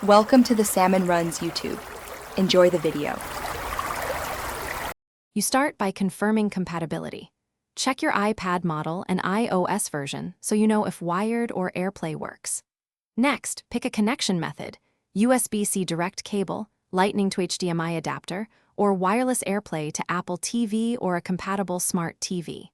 Welcome to the Salmon Runs YouTube. Enjoy the video. You start by confirming compatibility. Check your iPad model and iOS version so you know if wired or AirPlay works. Next, pick a connection method: USB-C direct cable, Lightning to HDMI adapter, or wireless AirPlay to Apple TV or a compatible smart TV.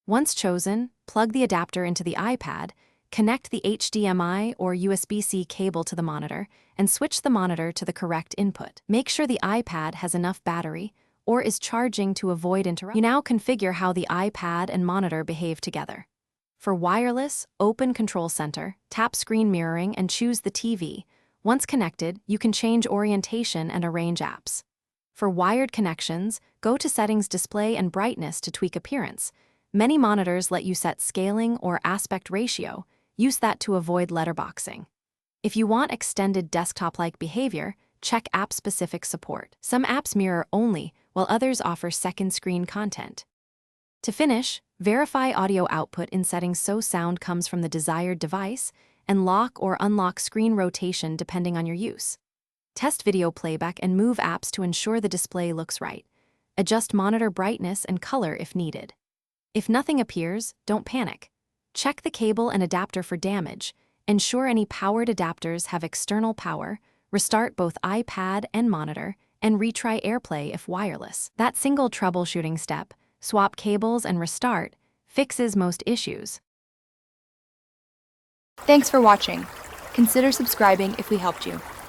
Once chosen, plug the adapter into the iPad, connect the HDMI or USB-C cable to the monitor, and switch the monitor to the correct input. Make sure the iPad has enough battery or is charging to avoid interruption. You now configure how the iPad and monitor behave together. For wireless, open Control Center, tap Screen Mirroring and choose the TV. Once connected, you can change orientation and arrange apps. For wired connections, go to Settings, Display and Brightness to tweak appearance. Many monitors let you set scaling or aspect ratio. Use that to avoid letterboxing. If you want extended desktop-like behavior, check app-specific support. Some apps mirror only, while others offer second-screen content. To finish, verify audio output in settings so sound comes from the desired device, and lock or unlock screen rotation depending on your use. Test video playback and move apps to ensure the display looks right. Adjust monitor brightness and color if needed. If nothing appears, don't panic. Check the cable and adapter for damage. Ensure any powered adapters have external power. Restart both iPad and monitor, and retry AirPlay if wireless. That single troubleshooting step, swap cables and restart, fixes most issues. Thanks for watching. Consider subscribing if we helped you.